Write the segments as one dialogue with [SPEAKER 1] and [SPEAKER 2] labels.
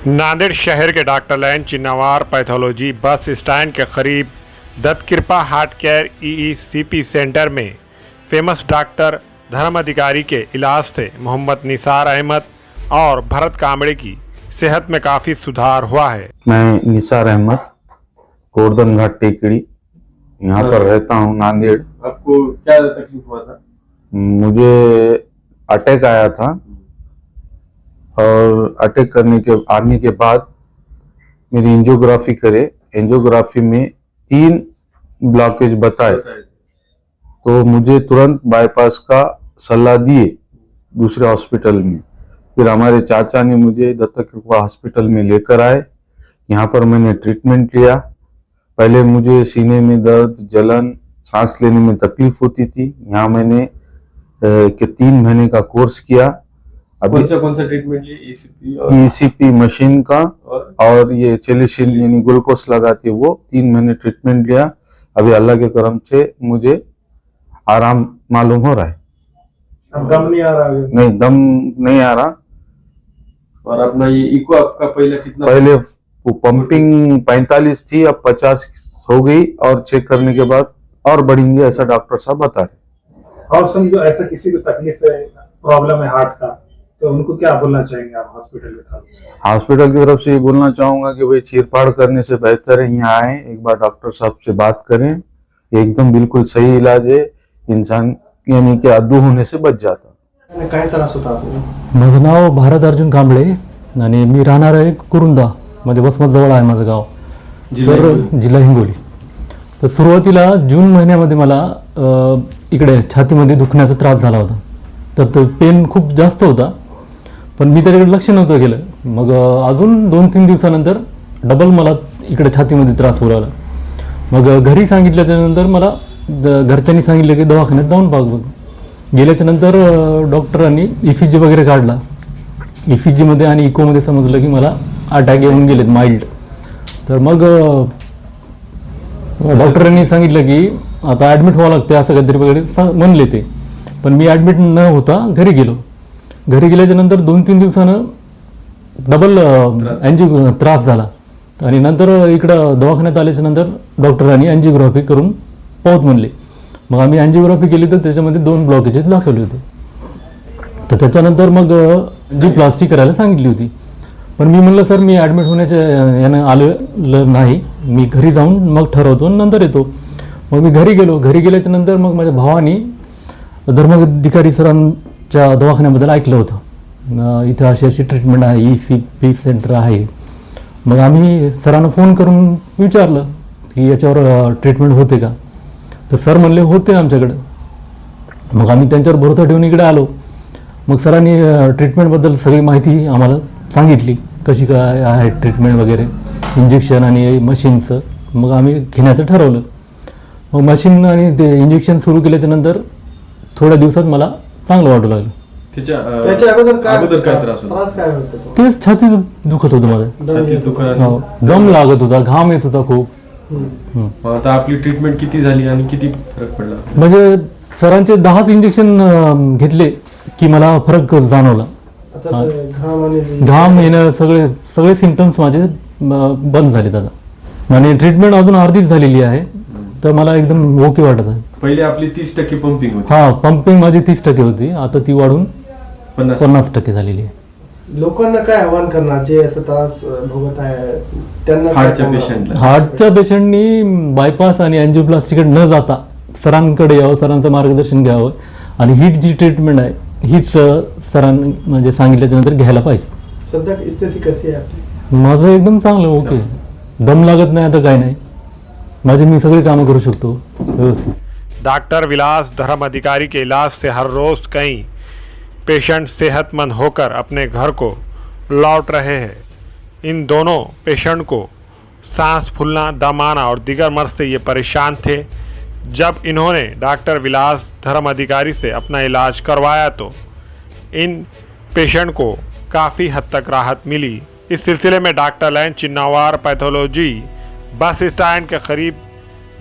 [SPEAKER 1] नांदेड़ शहर के डॉक्टर लाइन चिन्नावार पैथोलॉजी बस स्टैंड के करीब Datta Kripa heart care EECP center में फेमस डॉक्टर धर्म अधिकारी के इलाज से मोहम्मद निसार अहमद और भरत कामड़े की सेहत में काफ़ी सुधार हुआ है।
[SPEAKER 2] मैं निसार अहमद, गोवर्धन घाट टेकड़ी यहाँ पर रहता हूँ, नांदेड़।
[SPEAKER 3] आपको क्या तकलीफ हुआ था?
[SPEAKER 2] मुझे अटैक आया था और अटैक आने के बाद मेरी एंजियोग्राफी करे। एंजियोग्राफी में 3 ब्लॉकेज बताए, तो मुझे तुरंत बाईपास का सलाह दिए दूसरे हॉस्पिटल में। फिर हमारे चाचा ने मुझे दत्त कृपा हॉस्पिटल में लेकर आए। यहाँ पर मैंने ट्रीटमेंट लिया। पहले मुझे सीने में दर्द, जलन, सांस लेने में तकलीफ होती थी। यहाँ मैंने 3 महीने का कोर्स किया। अभी
[SPEAKER 3] कौन सा ट्रीटमेंट लिया?
[SPEAKER 2] ईसीपी मशीन का और ये चेलिसिन यानी ग्लूकोस लगाती है, वो 3 महीने ट्रीटमेंट लिया। अभी अल्लाह के करम से मुझे आराम मालूम हो रहा है।
[SPEAKER 3] अब दम नहीं आ रहा है?
[SPEAKER 2] नहीं, दम नहीं आ रहा।
[SPEAKER 3] और अपना ये इको आपका पहले कितना?
[SPEAKER 2] पहले पंपिंग 45 थी, अब 50 हो गई और चेक करने के बाद और बढ़ेंगे, ऐसा डॉक्टर साहब बता रहे।
[SPEAKER 4] और समझो ऐसा किसी को तकलीफ है, प्रॉब्लम है हार्ट का, तो उनको क्या बोलना चाहेंगे आप हॉस्पिटल की तरफ से?
[SPEAKER 2] हॉस्पिटल की तरफ से ये बोलना चाहूंगा कि भाई चीरफाड़ करने से बेहतर है यहाँ आए, एक बार डॉक्टर साहब से बात करें। एकदम बिल्कुल सही इलाज है, इंसान यानी कि अद्दू होने से बच जाता।
[SPEAKER 4] काय त्रास होता आपल्याला?
[SPEAKER 5] माझं नाव भारत अर्जुन कांबळे आणि मी राहणार आहे कुरुंदा, म्हणजे वसमत जवळ आहे माझं गाव, तर जिल्हा हिंगोली. तर सुरुवातीला जून महिन्यामध्ये मला इकडे छातीमध्ये दुखण्याचा त्रास झाला होता. तर तो पेन खूप जास्त होता, पण मी त्याच्याकडे लक्ष नव्हतं केलं. मग अजून 2-3 दिवसानंतर डबल मला इकडे छातीमध्ये त्रास होऊ लागला. मग घरी सांगितल्याच्यानंतर मला घरच्यांनी सांगितलं की दवाखान्यात जाऊन बघ. गेल्याच्यानंतर डॉक्टरांनी ECG वगैरे काढला. ECG मध्ये आणि इकोमध्ये समजलं की मला अटॅक येऊन गेलेत माइल्ड. तर मग डॉक्टरांनी सांगितलं की आता ॲडमिट व्हावं लागते असं काहीतरी वगैरे म्हणले ते. पण मी ॲडमिट न होता घरी गेलो. घरी गेल्याच्या नंतर 2-3 दिवसानं डबल त्रास झाला आणि नंतर इकडं दवाखान्यात आल्याच्या नंतर डॉक्टरांनी अँजिओग्राफी करून पाहत म्हणले. मग आम्ही अँजिओग्राफी केली तर त्याच्यामध्ये 2 ब्लॉकेजेस दाखवले होते. तर त्याच्यानंतर मग जी प्लास्टिक करायला सांगितली होती. पण मी म्हणलं सर मी ॲडमिट होण्याच्या यानं आलेलं नाही, मी घरी जाऊन मग ठरवतो नंतर येतो. मग मी घरी गेलो. घरी गेल्याच्या नंतर मग माझ्या भावानी धर्माधिकारी सरांच्या दवाखान्याबद्दल ऐकलं होतं, इथं अशी अशी ट्रीटमेंट आहे, ECP सेंटर आहे. मग आम्ही सरांना फोन करून विचारलं की याच्यावर ट्रीटमेंट होते का? तर सर म्हणले होते आमच्याकडं. मग आम्ही त्यांच्यावर भरोसा ठेवून इकडे आलो. मग सरांनी ट्रीटमेंटबद्दल सगळी माहिती आम्हाला सांगितली, कशी काय आहे ट्रीटमेंट वगैरे, इंजेक्शन आणि मशीनचं. मग आम्ही घेण्याचं ठरवलं. मग मशीन आणि ते इंजेक्शन सुरू केल्याच्यानंतर थोड्या दिवसात मला चांगलं वाटू लागलं.
[SPEAKER 3] त्याच्या अगोदर काय त्रास होता?
[SPEAKER 4] त्रास काय होता तो?
[SPEAKER 5] तेच छाती दुखत होतं माझं. हो, दम लागत होता, घाम येत होता खूप.
[SPEAKER 3] आता आपली ट्रीटमेंट किती झाली आणि किती फरक पडला?
[SPEAKER 5] म्हणजे सरांचे 10 इंजेक्शन घेतले की मला फरक जाणवला.
[SPEAKER 4] आता
[SPEAKER 5] घाम येणं, सगळे सिम्पटम्स माझे बंद झाले दादा. आणि ट्रीटमेंट अजून अर्धीच झालेली आहे, तर मला एकदम ओके वाटत आहे.
[SPEAKER 3] पहिले आपली 30% पंपिंग होती.
[SPEAKER 5] हा, पंपिंग माझी 30% होती, आता ती वाढून 50% झालेली आहे.
[SPEAKER 4] लोकांना काय आव्हान करणार जे असं त्रास भोगत आहे त्यांना?
[SPEAKER 5] हार्टच्या पेशंटनी बायपास आणि अँजिओप्लास्टीकडे न जाता सरांकडे यावं, सरांचं मार्गदर्शन घ्यावं आणि ही जी ट्रीटमेंट आहे हीच सरांनी म्हणजे सांगितल्याच्या नंतर घ्यायला पाहिजे.
[SPEAKER 4] सध्या स्थिती कशी आहे आपली?
[SPEAKER 5] माझं एकदम चांगलं, ओके. दम लागत नाही, आता काय नाही, माझे मी सगळे कामं करू शकतो व्यवस्थित.
[SPEAKER 1] डॉक्टर विलास धर्म अधिकारी के इलाज से हर रोज़ कई पेशेंट सेहतमंद होकर अपने घर को लौट रहे हैं। इन दोनों पेशेंट को सांस फूलना, दम आना और दीगर मर्ज से ये परेशान थे। जब इन्होंने डॉक्टर विलास धर्म अधिकारी से अपना इलाज करवाया तो इन पेशेंट को काफ़ी हद तक राहत मिली। इस सिलसिले में डॉक्टर लाइन चिन्नावार पैथोलॉजी बस स्टैंड के करीब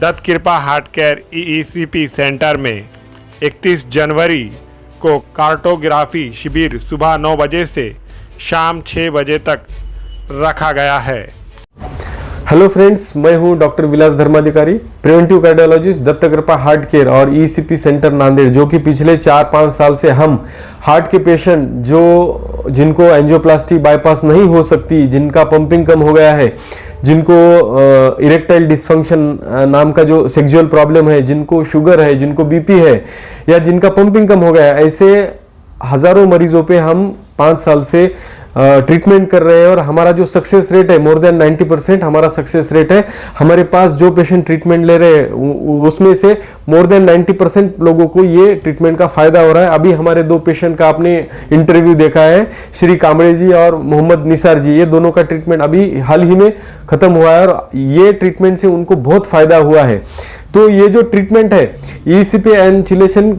[SPEAKER 1] Datta Kripa heart care EECP center में 31 जनवरी को कार्टोग्राफी शिविर सुबह 9 बजे से शाम 6 बजे तक रखा गया है।
[SPEAKER 3] हेलो फ्रेंड्स, मैं हूं डॉक्टर विलास Dharmadhikari, preventive cardiologist, Dutt Kripa heart care और ईसीपी सेंटर नांदेड़, जो कि पिछले 4-5 साल से हम हार्ट के पेशेंट जिनको एंजियोप्लास्टी बाईपास नहीं हो सकती, जिनका पंपिंग कम हो गया है, जिनको इरेक्टाइल डिस्फंक्शन नाम का जो सेक्सुअल प्रॉब्लम है, जिनको शुगर है, जिनको बीपी है, या जिनका पंपिंग कम हो गया है, ऐसे हजारों मरीजों पे हम 5 साल से ट्रीटमेंट कर रहे हैं और हमारा जो सक्सेस रेट है मोर देन 90% हमारा सक्सेस रेट है। हमारे पास जो पेशेंट ट्रीटमेंट ले रहे हैं उसमें से मोर देन 90% लोगों को ये ट्रीटमेंट का फायदा हो रहा है। अभी हमारे 2 पेशेंट का आपने इंटरव्यू देखा है, श्री कांबड़े जी और मोहम्मद निसार जी, ये दोनों का ट्रीटमेंट अभी हाल ही में खत्म हुआ है और ये ट्रीटमेंट से उनको बहुत फायदा हुआ है। तो ये जो ट्रीटमेंट है ईसीपी एनचिलेशन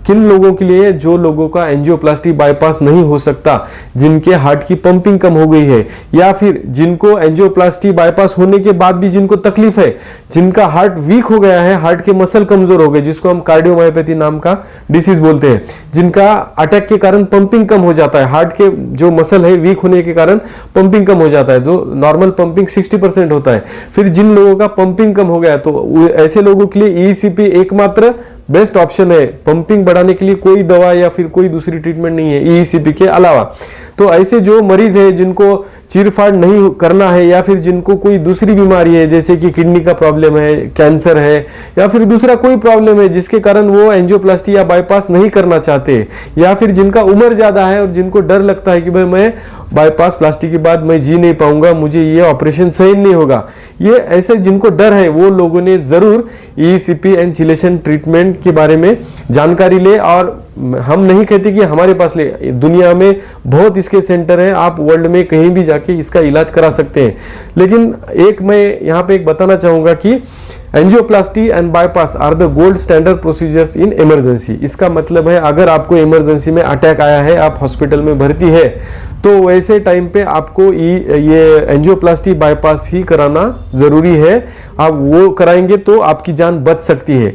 [SPEAKER 3] किन लोगों के लिए, जो लोगों का एंजियोप्लास्टी बाईपास नहीं हो सकता, जिनके हार्ट की पंपिंग कम हो गई है, या फिर जिनको एंजियोप्लास्टी बाईपास होने के बाद भी जिनको तकलीफ है, जिनका हार्ट वीक हो गया है, हार्ट के मसल कमजोर हो गए, जिसको हम कार्डियोमायोपैथी नाम का डिसीज बोलते हैं, जिनका अटैक के कारण पंपिंग कम हो जाता है, हार्ट के जो मसल है वीक होने के कारण पंपिंग कम हो जाता है, जो नॉर्मल पंपिंग 60% होता है। फिर जिन लोगों का पंपिंग कम हो गया, तो ऐसे लोगों के लिए ईसीपी एकमात्र बेस्ट ऑप्शन है। पंपिंग बढ़ाने के लिए कोई दवा या फिर कोई दूसरी ट्रीटमेंट नहीं है ईसीपी के अलावा। तो ऐसे जो मरीज है जिनको चीरफाड़ नहीं करना है, या फिर जिनको कोई दूसरी बीमारी है, जैसे कि किडनी का प्रॉब्लम है, कैंसर है, या फिर दूसरा कोई प्रॉब्लम है जिसके कारण वो एंजियोप्लास्टी या बाईपास नहीं करना चाहते, या फिर जिनका उम्र ज्यादा है और जिनको डर लगता है कि भाई मैं बाईपास प्लास्टी के बाद मैं जी नहीं पाऊंगा, मुझे ये ऑपरेशन सही नहीं होगा, ये ऐसे जिनको डर है वो लोगों ने जरूर ईसीपी एनचिलेशन ट्रीटमेंट के बारे में जानकारी ले। और हम नहीं कहते कि हमारे पास ले, दुनिया में बहुत इसके सेंटर हैं, आप वर्ल्ड में कहीं भी जाके इसका इलाज करा सकते हैं। लेकिन एक मैं यहाँ पे एक बताना चाहूंगा कि angioplasty and bypass are the gold standard procedures in emergency. इसका मतलब है अगर आपको इमरजेंसी में अटैक आया है, आप हॉस्पिटल में भर्ती है, तो वैसे टाइम पे आपको ये एंजियोप्लास्टी बाईपास ही कराना जरूरी है। आप वो कराएंगे तो आपकी जान बच सकती है।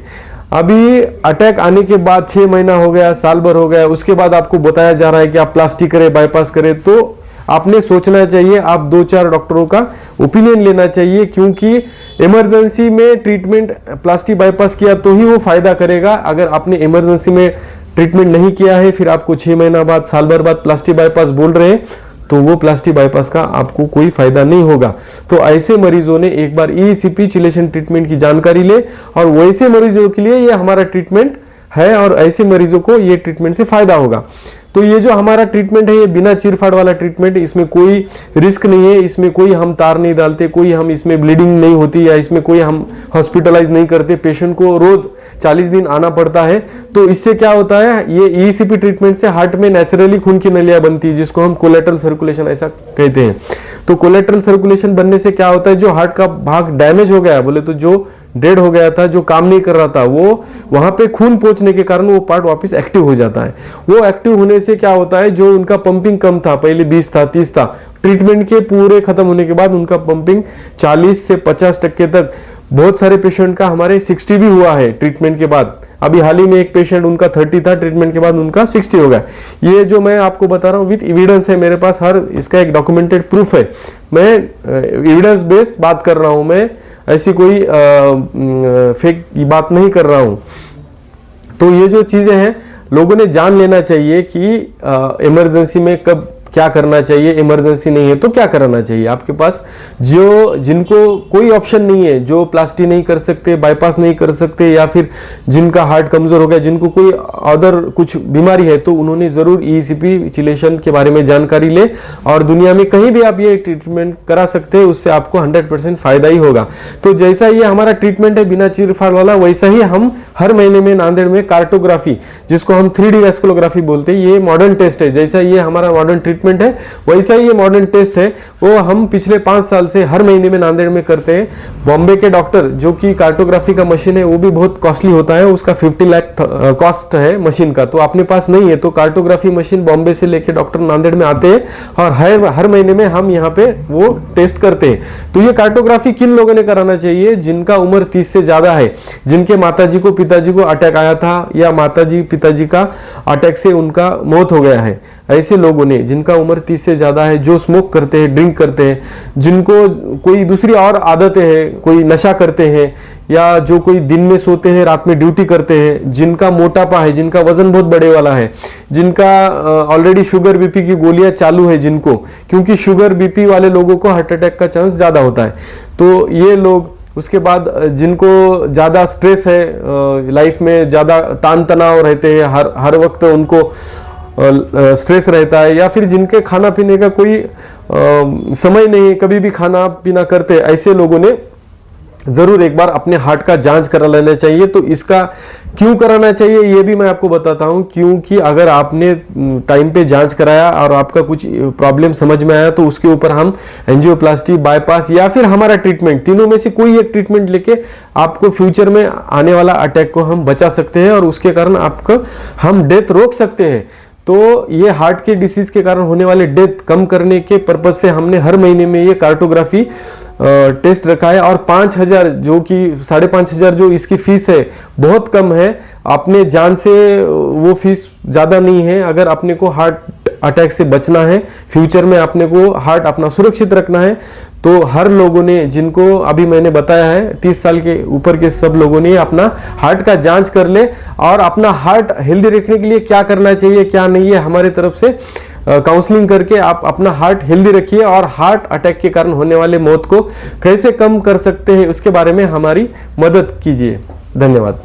[SPEAKER 3] अभी अटैक आने के बाद 6 महीना हो गया, साल भर हो गया, उसके बाद आपको बताया जा रहा है कि आप प्लास्टी करें, बाईपास करें, तो आपने सोचना चाहिए, आप 2-4 डॉक्टरों का ओपिनियन लेना चाहिए, क्योंकि इमरजेंसी में ट्रीटमेंट प्लास्टी बाईपास किया तो ही वो फायदा करेगा। अगर आपने इमरजेंसी में ट्रीटमेंट नहीं किया है, फिर आपको 6 महीना बाद, साल भर बाद प्लास्टी बाईपास बोल रहे हैं, तो वो प्लास्टी बाईपास का आपको कोई फायदा नहीं होगा। तो ऐसे मरीजों ने एक बार ईसीपी चिलेशन ट्रीटमेंट की जानकारी ले, और वैसे मरीजों के लिए ये हमारा ट्रीटमेंट है और ऐसे मरीजों को ये ट्रीटमेंट से फायदा होगा। तो ये जो हमारा ट्रीटमेंट है, ये बिना चीरफाड़ वाला ट्रीटमेंट, इसमें कोई रिस्क नहीं है, इसमें कोई हम तार नहीं डालते, कोई हम इसमें ब्लीडिंग नहीं होती, या इसमें कोई हम हॉस्पिटलाइज नहीं करते, पेशेंट को रोज 40 दिन आना पड़ता है। तो इससे क्या होता है, ये ईसीपी ट्रीटमेंट से हार्ट में नेचुरली खून की नलियां बनती है, जिसको हम कोलेटरल सर्कुलेशन ऐसा कहते हैं। तो कोलेटरल सर्कुलेशन बनने से क्या होता है, जो हार्ट का भाग डैमेज हो गया, बोले तो जो डेड हो गया था, जो काम नहीं कर रहा था, वो वहां पे खून पहुंचने के कारण वो पार्ट वापस एक्टिव हो जाता है। वो एक्टिव होने से क्या होता है, जो उनका पंपिंग कम था, पहले 20 था, 30 था, ट्रीटमेंट के पूरे खत्म होने के बाद उनका पंपिंग 40 से 50% तक, बहुत सारे पेशेंट का हमारे 60 भी हुआ है ट्रीटमेंट के बाद। अभी हाल ही में एक पेशेंट उनका 30 था, ट्रीटमेंट के बाद उनका 60 हो गया। ये जो मैं आपको बता रहा हूँ विद एविडेंस है मेरे पास, हर इसका एक डॉक्यूमेंटेड प्रूफ है। मैं एविडेंस बेस्ड बात कर रहा हूँ, मैं ऐसी कोई फेक बात नहीं कर रहा हूं। तो ये जो चीजें हैं लोगों ने जान लेना चाहिए कि इमरजेंसी में कब क्या करना चाहिए, इमरजेंसी नहीं है तो क्या करना चाहिए। आपके पास जिनको कोई ऑप्शन नहीं है, जो प्लास्टी नहीं कर सकते, बाईपास नहीं कर सकते, या फिर जिनका हार्ट कमजोर हो गया, जिनको कोई अदर कुछ बीमारी है, तो उन्होंने जरूर ईसीपी चिलेशन के बारे में जानकारी ले, और दुनिया में कहीं भी आप ये ट्रीटमेंट करा सकते हैं, उससे आपको 100% फायदा ही होगा। तो जैसा ये हमारा ट्रीटमेंट है बिना चीरफाड़ वाला, वैसा ही हम हर महीने में नांदेड़ में कार्टोग्राफी, जिसको हम 3D वेस्कुलोग्राफी बोलते हैं, ये मॉडर्न टेस्ट है। जैसा ये हमारा मॉडर्न ट्रीटमेंट है, वैसा ही ये मॉडर्न टेस्ट है, वो हम पिछले 5 साल से हर महीने में नांदेड़ में करते हैं। बॉम्बे के डॉक्टर, जो कि कार्टोग्राफी का मशीन है, वो भी बहुत कॉस्टली होता है, उसका 50 लाख कॉस्ट है मशीन का। तो अपने पास नहीं है तो कार्टोग्राफी मशीन बॉम्बे से लेके डॉक्टर नांदेड़ में आते हैं, और हर महीने में हम यहाँ पे वो टेस्ट करते हैं। तो ये कार्टोग्राफी किन लोगों ने कराना चाहिए, जिनका उम्र 30 से ज्यादा है, जिनके माताजी को पिताजी को अटैक आया था या माताजी पिताजी का अटैक से उनका मौत हो गया है, ऐसे लोगों ने जिनका उम्र 30 से ज़्यादा है, जो स्मोक करते हैं, ड्रिंक करते हैं, जिनको कोई दूसरी और आदतें हैं, कोई नशा करते हैं या जो कोई दिन में सोते हैं रात में ड्यूटी करते हैं, जिनका मोटापा है, जिनका वजन बहुत बड़े वाला है, जिनका ऑलरेडी शुगर बीपी की गोलियां चालू है जिनको, क्योंकि शुगर बीपी वाले लोगों को हार्ट अटैक का चांस ज़्यादा होता है, तो ये लोग, उसके बाद जिनको ज़्यादा स्ट्रेस है लाइफ में, ज़्यादा तान तनाव रहते हैं, हर वक्त उनको स्ट्रेस रहता है, या फिर जिनके खाना पीने का कोई समय नहीं है, कभी भी खाना पीना करते, ऐसे लोगों ने जरूर एक बार अपने हार्ट का जांच करा लेना चाहिए। तो इसका क्यों कराना चाहिए ये भी मैं आपको बताता हूं, क्योंकि अगर आपने टाइम पे जांच कराया और आपका कुछ प्रॉब्लम समझ में आया तो उसके ऊपर हम एंजियोप्लास्टी, बाईपास या फिर हमारा ट्रीटमेंट, तीनों में से कोई एक ट्रीटमेंट लेके आपको फ्यूचर में आने वाला अटैक को हम बचा सकते हैं और उसके कारण आपका हम डेथ रोक सकते हैं। तो ये हार्ट के डिसीज के कारण होने वाले डेथ कम करने के पर्पज से हमने हर महीने में ये कार्टोग्राफी टेस्ट रखा है, और 5,000 जो कि 5,500 जो इसकी फीस है बहुत कम है, अपने जान से वो फीस ज़्यादा नहीं है। अगर अपने को हार्ट अटैक से बचना है, फ्यूचर में अपने को हार्ट अपना सुरक्षित रखना है, तो हर लोगों ने, जिनको अभी मैंने बताया है 30 साल के ऊपर के सब लोगों ने अपना हार्ट का जांच कर ले, और अपना हार्ट हेल्दी रखने के लिए क्या करना चाहिए क्या नहीं है, हमारे तरफ से काउंसलिंग करके आप अपना हार्ट हेल्दी रखिए, और हार्ट अटैक के कारण होने वाले मौत को कैसे कम कर सकते हैं उसके बारे में हमारी मदद कीजिए। धन्यवाद।